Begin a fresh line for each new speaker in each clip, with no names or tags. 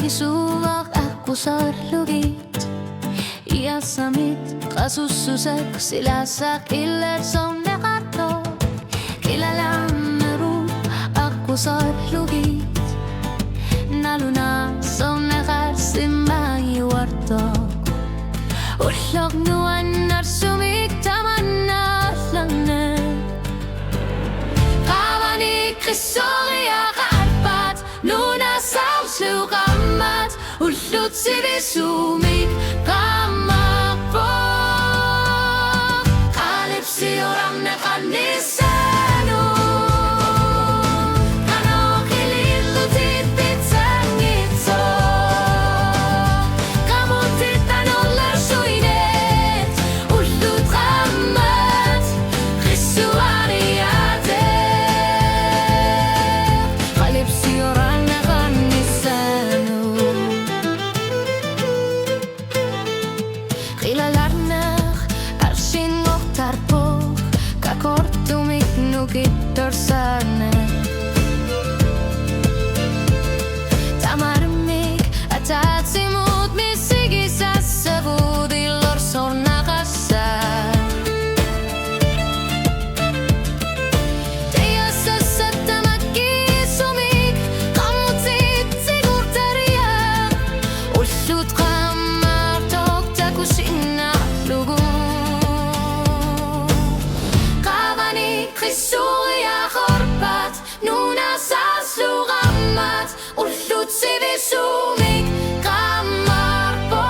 kisuak aku sarlugit Iasamit kasussusak silasak illet som nakato Kilalang naru aku sarlugit Naluna som nakarsimay wartok Ullok nuan narsumik tamanna langne Kavani krisoria karpat Nuna sauslukamat Ullut sivisumik kamakpo Kalipsi oram ne kanisano Kano kilillutit pitsangitso Kamutit anollersuinet Ullut kammat Krisuariate Kalipsi oram ne kanisano Kilalarnak arshin ngoktarpok Kakortumik nukit dorsane Tamarmik atatsimut misigisa savudilor sornakasa Teyasasatamakisumik kamutit sigurtaria Ullut kamartok takusina lugu Kavani krisuria korpat Nuna saslugammat Ullut sivisumik kamarpo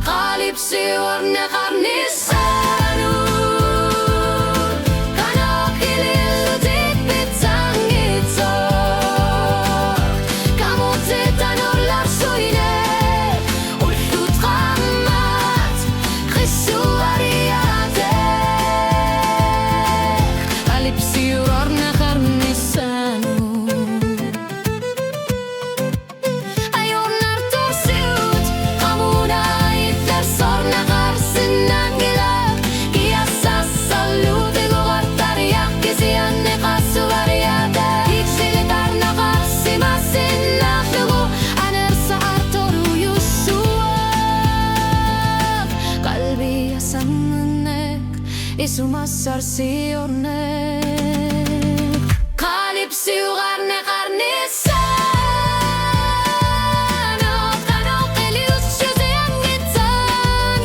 Kalipsi warne karnisanu Kano kilillutit pitsangitso Kamutit anollersuinet Ullut kammat Krisuariate Kalipsi warne karnisanu Ayon nartorsiut Kamuna itler sorna karsinan gilak Kiasas salute gogartariak Kisianne kasuvariate Iksilitarna karsimasinnak lugu Anersa artoru yusuak Kalbi asannek Isumasar siornek Kalipsi ugarne karnisano Kano kilius shuzian gitsok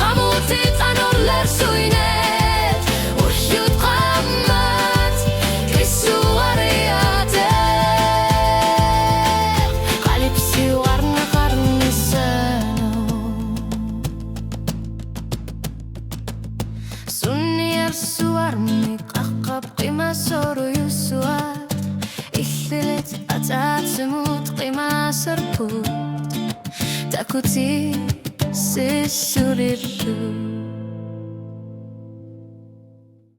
Kamutit anollersuinet Ullut kammat Krisuariate Kalipsi ugarne karnisano Sunnier suarmik akap qima soru yusuat Ihlilet atatsimut qima sarput Takuti sisurirlu